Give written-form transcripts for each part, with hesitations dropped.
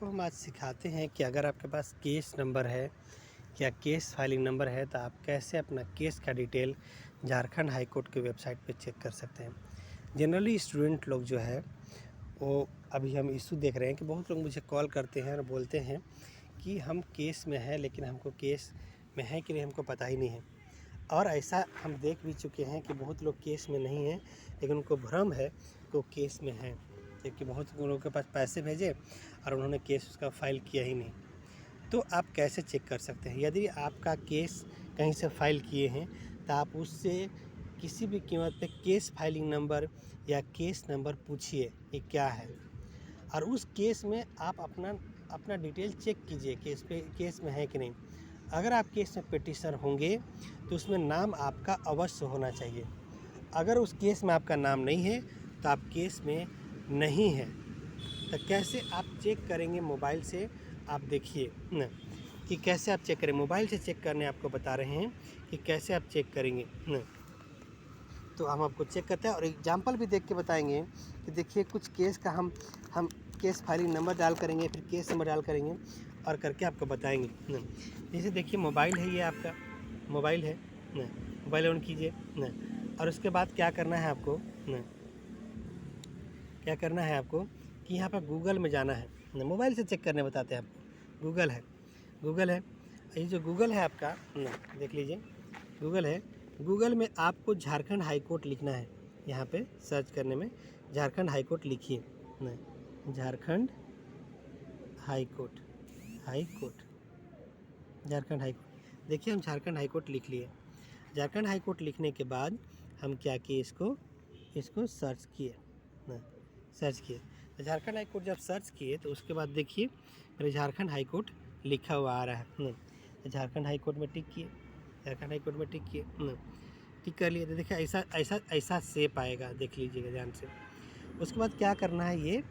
आपको हम आज सिखाते हैं कि अगर आपके पास केस नंबर है या केस फाइलिंग नंबर है तो आप कैसे अपना केस का डिटेल झारखंड हाई कोर्ट की वेबसाइट पे चेक कर सकते हैं। जनरली स्टूडेंट लोग जो है वो अभी हम इशू देख रहे हैं कि बहुत लोग मुझे कॉल करते हैं और बोलते हैं कि हम केस में हैं लेकिन हमको केस में है कि नहीं हमको पता ही नहीं है। और ऐसा हम देख भी चुके हैं कि बहुत लोग केस में नहीं हैं लेकिन उनको भ्रम है कि वो केस में हैं, क्योंकि बहुत लोगों के पास पैसे भेजे और उन्होंने केस उसका फ़ाइल किया ही नहीं। तो आप कैसे चेक कर सकते हैं? यदि आपका केस कहीं से फ़ाइल किए हैं तो आप उससे किसी भी कीमत पे केस फाइलिंग नंबर या केस नंबर पूछिए ये क्या है, और उस केस में आप अपना डिटेल चेक कीजिए कि इस पे केस में है कि नहीं। अगर आप केस में पिटिशनर होंगे तो उसमें नाम आपका अवश्य होना चाहिए। अगर उस केस में आपका नाम नहीं है तो आप केस में नहीं हैं। तो कैसे आप चेक करेंगे मोबाइल से? आप देखिए न कि कैसे आप चेक करें। मोबाइल से चेक करने आपको बता रहे हैं कि कैसे आप चेक करेंगे न। तो हम आपको चेक करते हैं और एग्जाम्पल भी देख के बताएंगे कि देखिए कुछ केस का हम केस फाइलिंग नंबर डाल करेंगे, फिर केस नंबर डाल करेंगे और करके आपको बताएंगे न। जैसे देखिए मोबाइल है, ये आपका मोबाइल है न, मोबाइल ऑन कीजिए न, और उसके बाद क्या करना है आपको न, क्या करना है आपको कि यहाँ पर गूगल में जाना है न। मोबाइल से चेक करने बताते हैं आपको। गूगल है, ये जो गूगल है आपका न, देख लीजिए गूगल है। गूगल में आपको झारखंड हाई कोर्ट लिखना है। यहाँ पे सर्च करने में झारखंड हाई कोर्ट लिखिए न, Jharkhand high court, Jharkhand high court. देखिए हम झारखंड हाई कोर्ट लिख लिए। झारखंड हाई कोर्ट लिखने के बाद हम क्या किए, इसको सर्च किए न, सर्च किए। तो झारखंड हाई कोर्ट जब सर्च किए तो उसके बाद देखिए मेरे झारखंड हाई कोर्ट लिखा हुआ आ रहा है न। तो झारखंड हाई कोर्ट में टिक किए, झारखंड हाई कोर्ट में टिक किए न, टिक कर लिए। तो देखिए ऐसा शेप आएगा, देख लीजिएगा ध्यान से। उसके बाद क्या करना है, ये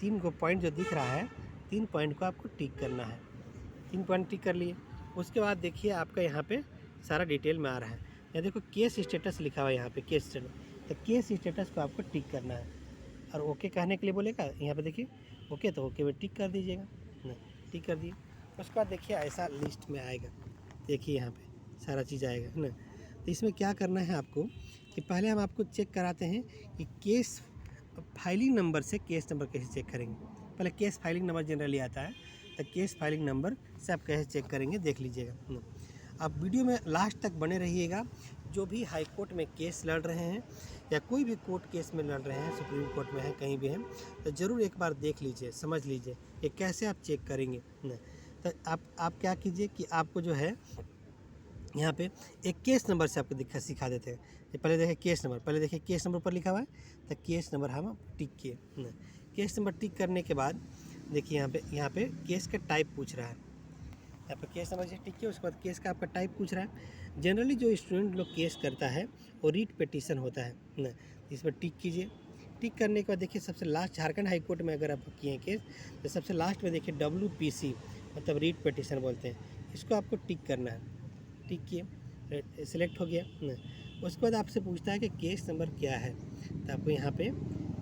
3 गो पॉइंट जो दिख रहा है, 3 पॉइंट को आपको टिक करना है। 3 पॉइंट टिक कर लिए। उसके बाद देखिए आपका यहाँ पे सारा डिटेल में आ रहा है। यहाँ देखो केस स्टेटस लिखा हुआ है, यहाँ पे केस स्टेटस। तो केस स्टेटस को आपको टिक करना है और ओके कहने के लिए बोलेगा। यहाँ पे देखिए ओके, तो ओके में टिक कर दीजिएगा ना, टिक कर दिए। उसके बाद देखिए ऐसा लिस्ट में आएगा, देखिए यहाँ पे सारा चीज़ आएगा है ना। तो इसमें क्या करना है आपको कि पहले हम आपको चेक कराते हैं कि केस फाइलिंग नंबर से केस नंबर कैसे चेक करेंगे। पहले केस फाइलिंग नंबर जनरली आता है, तो केस फाइलिंग नंबर से आप कैसे चेक करेंगे देख लीजिएगा। आप वीडियो में लास्ट तक बने रहिएगा। जो भी हाई कोर्ट में केस लड़ रहे हैं या कोई भी कोर्ट केस में लड़ रहे हैं, सुप्रीम कोर्ट में है, कहीं भी हैं, तो ज़रूर एक बार देख लीजिए, समझ लीजिए कि कैसे आप चेक करेंगे न। तो आप क्या कीजिए कि आपको जो है यहाँ पे एक केस नंबर से आपको सिखा देते हैं। कि पहले देखिए केस नंबर, पहले देखिए केस नंबर पर लिखा हुआ है, तो केस नंबर हम टिक किए न। केस नंबर टिक करने के बाद देखिए यहाँ पे केस का टाइप पूछ रहा है। यहाँ पर केस नंबर से टिक किया, उसके बाद केस का आपका टाइप पूछ रहा है। जनरली जो स्टूडेंट लोग केस करता है वो रीट पिटीशन होता है ना, इस पर टिक कीजिए। टिक करने के बाद देखिए सबसे लास्ट झारखंड हाई कोर्ट में अगर आप किए हैं केस, तो सबसे लास्ट में देखिए WPC मतलब रीट पिटीशन बोलते हैं, इसको आपको टिक करना है। टिक किए, सिलेक्ट हो गया ना। उसके बाद आपसे पूछता है कि केस नंबर क्या है, तो आपको यहाँ पे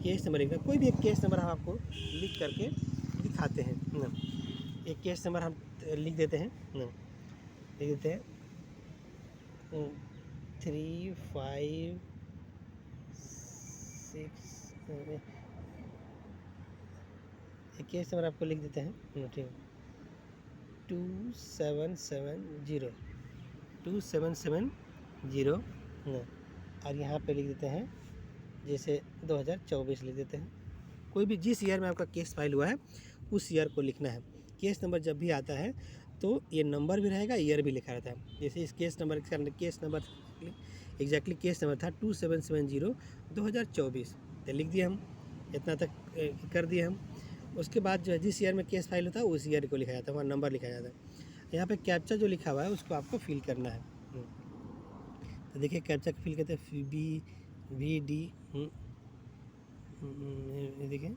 केस नंबर लिखना। कोई भी एक केस नंबर हम आपको लिख करके दिखाते हैं ना। एक केस नंबर हम लिख देते हैं ना, लिख देते हैं 3 5 6। एक केस नंबर आपको लिख देते हैं ना, ठीक है 2770 ना। और यहाँ पे लिख देते हैं जैसे 2024 लिख देते हैं। कोई भी जिस ईयर में आपका केस फाइल हुआ है उस ईयर को लिखना है। केस नंबर जब भी आता है तो ये नंबर भी रहेगा, ईयर भी लिखा रहता है। जैसे इस case number exactly case number था 2770/2024, तो लिख दिया हम, इतना तक कर दिए हम। उसके बाद जो है जिस ईयर में केस फाइल होता है उस ईयर को लिखा जाता है, वहाँ नंबर लिखा जाता है। यहाँ पे कैप्चा जो लिखा हुआ है उसको आपको फिल करना है। तो देखिए कैप्चा को फिल करते हैं VD, देखिए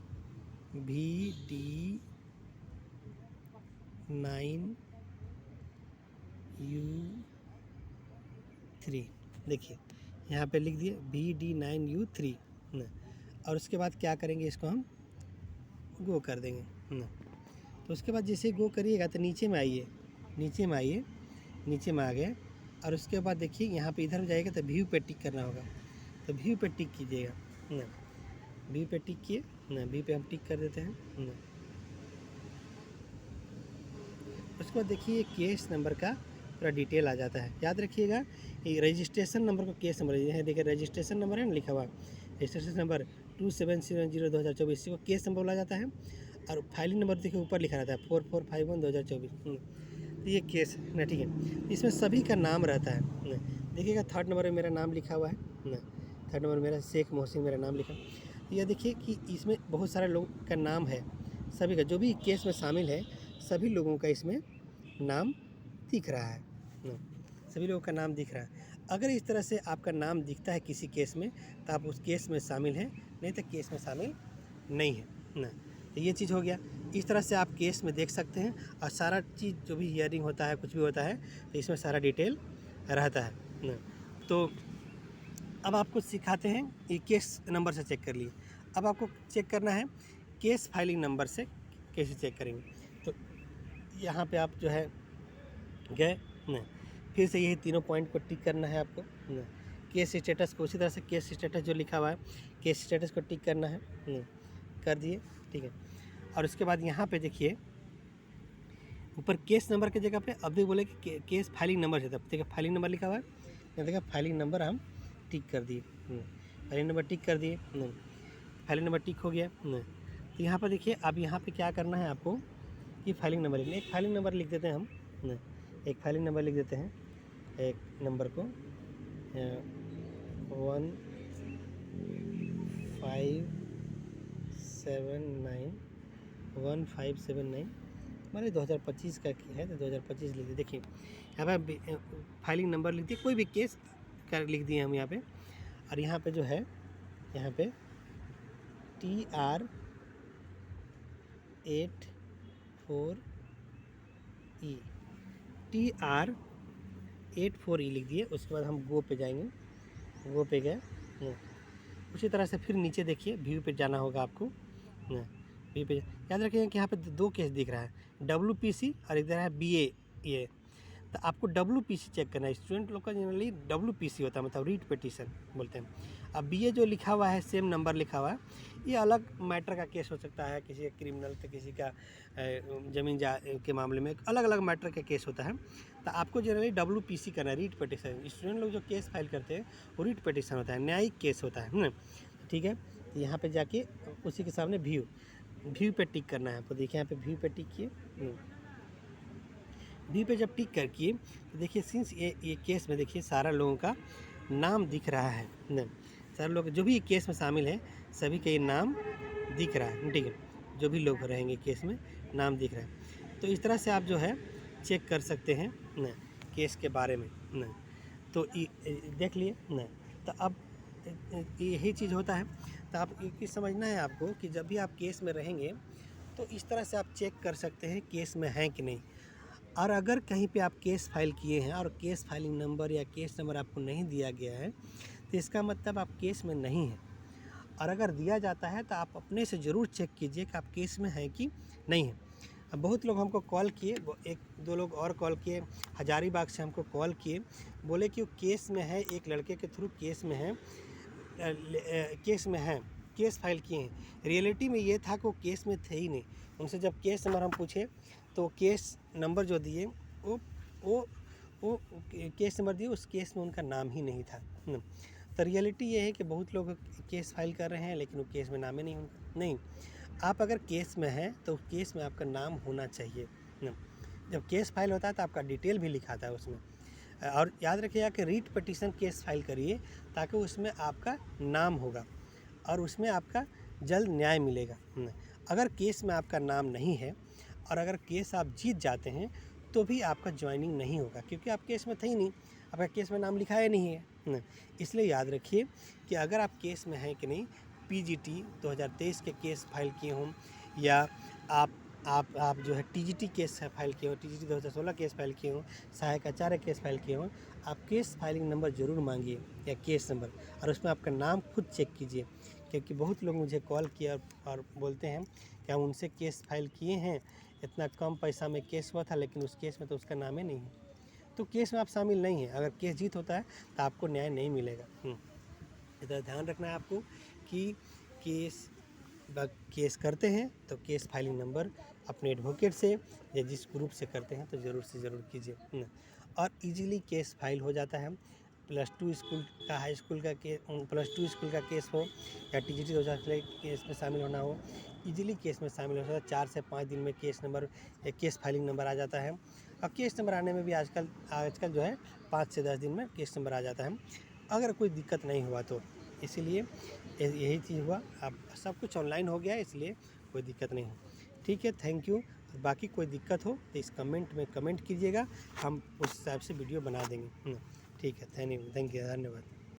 VD9U3, देखिए यहाँ पे लिख दिए VD9U3 ना। और उसके बाद क्या करेंगे, इसको हम गो कर देंगे ना। तो उसके बाद जैसे गो करिएगा तो नीचे में आइए, नीचे में आ गए और उसके बाद देखिए यहाँ पे इधर जाएगा तो व्यू पे टिक करना होगा, तो व्यू पे टिक कीजिएगा ना, व्यू पे टिक किए ना, व्यू पे हम टिक कर देते हैं ना। उसके बाद देखिए केस नंबर का पूरा डिटेल आ जाता है। याद रखिएगा ये रजिस्ट्रेशन नंबर को केस नंबर है, देखिए रजिस्ट्रेशन नंबर है ना लिखा हुआ, रजिस्ट्रेशन नंबर 2700/2024 इसी को केस नंबर बोला जाता है। और फाइलिंग नंबर देखिए ऊपर लिखा रहता है 4451/2024, तो ये केस है ना, ठीक है। इसमें सभी का नाम रहता है ना, देखिएगा 3rd नंबर में मेरा नाम लिखा हुआ है ना, 3rd नंबर मेरा शेख मोहसिन मेरा नाम लिखा। यह देखिए कि इसमें बहुत सारे लोगों का नाम है, सभी का जो भी केस में शामिल है सभी लोगों का इसमें नाम दिख रहा है ना, सभी लोगों का नाम दिख रहा है। अगर इस तरह से आपका नाम दिखता है किसी केस में तो आप उस केस में शामिल हैं, नहीं तो केस में शामिल नहीं है ना। तो ये चीज़ हो गया, इस तरह से आप केस में देख सकते हैं और सारा चीज़ जो भी हियरिंग होता है कुछ भी होता है तो इसमें सारा डिटेल रहता है ना। तो अब आपको सिखाते हैं, ये केस नंबर से चेक कर लिए। अब आपको चेक करना है केस फाइलिंग नंबर से कैसे चेक करेंगे। तो यहाँ पे आप जो है गए ना, फिर से यही तीनों पॉइंट को टिक करना है आपको ना। केस स्टेटस को उसी तरह से केस स्टेटस जो लिखा हुआ है केस स्टेटस को टिक करना है ना, कर दिए, ठीक है। और उसके बाद यहाँ पे देखिए ऊपर केस नंबर की जगह पे अब भी बोले कि केस फाइलिंग नंबर है, तब देखिए फाइलिंग नंबर लिखा हुआ है, देखिए फाइलिंग नंबर हम टिक कर दिए, फाइलिंग नंबर टिक कर दिए ना, फाइलिंग नंबर टिक हो गया ना। तो यहाँ पर देखिए अब यहाँ पे क्या करना है आपको कि फाइलिंग नंबर लिखना, एक फाइलिंग नंबर लिख देते हैं हम ना, एक फाइलिंग नंबर लिख देते हैं, एक नंबर को 1579 हमारे 2025 का है तो 2025 लिख दिए। देखिए यहाँ पे फाइलिंग नंबर लिख दिए, कोई भी केस का लिख दिए हम यहाँ पे। और यहाँ पे जो है यहाँ पे TR84E लिख दिए। उसके बाद हम गो पे जाएंगे, गो पे गए ना। उसी तरह से फिर नीचे देखिए व्यू पे जाना होगा आपको ना, व्यू पे याद रखिएगा कि यहाँ पे दो केस दिख रहा है, WPC और इधर है BA। ये तो आपको WPC चेक करना है, स्टूडेंट लोग का जनरली WPC होता है, मतलब रीट पिटीशन बोलते हैं। अब BA जो लिखा हुआ है सेम नंबर लिखा हुआ है, ये अलग मैटर का केस हो सकता है, किसी का क्रिमिनल तो किसी का ज़मीन के मामले में अलग अलग मैटर का केस होता है। तो आपको जनरली WPC करना है, रीट पिटीशन। स्टूडेंट लोग जो केस फाइल करते हैं वो रीट पिटीशन होता है, न्यायिक केस होता है ना, ठीक है। तो यहाँ पे जाके उसी के सामने व्यू पे टिक करना है आपको। देखिए यहाँ पे व्यू पे टिक किए, व्यू पे जब टिक कर किए तो देखिए सिंस ये केस में देखिए सारा लोगों का नाम दिख रहा है ना, सारे लोग जो भी केस में शामिल है सभी का ये नाम दिख रहा है, ठीक है। जो भी लोग रहेंगे केस में नाम दिख रहा है। तो इस तरह से आप जो है चेक कर सकते हैं ना केस के बारे में ना। तो देख लिए ना। तो अब यही चीज़ होता है। तो आप एक चीज़ समझना है आपको कि जब भी आप केस में रहेंगे तो इस तरह से आप चेक कर सकते हैं केस में हैं कि नहीं। और अगर कहीं पे आप केस फाइल किए हैं और केस फाइलिंग नंबर या केस नंबर आपको नहीं दिया गया है तो इसका मतलब आप केस में नहीं हैं। और अगर दिया जाता है तो आप अपने से ज़रूर चेक कीजिए कि आप केस में हैं कि नहीं हैं। अब बहुत लोग हमको कॉल किए, एक दो लोग और कॉल किए, हजारीबाग से हमको कॉल किए, बोले कि वो केस में है, एक लड़के के थ्रू केस में है, केस में है, केस फाइल किए हैं। रियलिटी में ये था कि वो केस में थे ही नहीं। उनसे जब केस नंबर हम पूछे तो केस नंबर जो दिए वो केस नंबर दिए, उस केस में उनका नाम ही नहीं था ना। तो रियलिटी ये है कि बहुत लोग केस फाइल कर रहे हैं लेकिन वो केस में नाम ही नहीं उनका नहीं। आप अगर केस में हैं तो केस में आपका नाम होना चाहिए ना। जब केस फाइल होता है तो आपका डिटेल भी लिखाता है उसमें। और याद रखिएगा कि रीट पिटीशन केस फाइल करिए ताकि उसमें आपका नाम होगा और उसमें आपका जल्द न्याय मिलेगा। अगर केस में आपका नाम नहीं है और अगर केस आप जीत जाते हैं तो भी आपका ज्वाइनिंग नहीं होगा, क्योंकि आप केस में थे ही नहीं, आपका केस में नाम लिखाया नहीं है। इसलिए याद रखिए कि अगर आप केस में हैं कि नहीं, PGT 2023 के केस फाइल किए हों या आप जो है TGT केस फाइल किए हो, TGT 2016 केस फाइल किए हों, सहायक आचार्य केस फाइल किए हों, आप केस फाइलिंग नंबर ज़रूर मांगिए या केस नंबर, और उसमें आपका नाम खुद चेक कीजिए। क्योंकि बहुत लोग मुझे कॉल किया और बोलते हैं कि हम उनसे केस फाइल किए हैं इतना कम पैसा में केस हुआ था, लेकिन उस केस में तो उसका नाम ही नहीं है, तो केस में आप शामिल नहीं हैं। अगर केस जीत होता है तो आपको न्याय नहीं मिलेगा। इधर ध्यान रखना है आपको कि केस करते हैं तो केस फाइलिंग नंबर अपने एडवोकेट से या जिस ग्रुप से करते हैं तो ज़रूर से ज़रूर कीजिए। और इजीली केस फाइल हो जाता है। +2 स्कूल का, हाई स्कूल का +2 स्कूल का केस हो या TGT 2000 केस में शामिल होना हो, इजीली केस में शामिल हो सकता है। 4 से 5 दिन में केस फाइलिंग नंबर आ जाता है। और केस नंबर आने में भी आजकल जो है 5 से 10 दिन में केस नंबर आ जाता है, अगर कोई दिक्कत नहीं हुआ तो। इसीलिए यही चीज़ हुआ, अब सब कुछ ऑनलाइन हो गया है, इसलिए कोई दिक्कत नहीं है। ठीक है, थैंक यू। बाकी कोई दिक्कत हो तो इस कमेंट में कमेंट कीजिएगा, हम उस हिसाब से वीडियो बना देंगे। ठीक है, थैंक यू, धन्यवाद।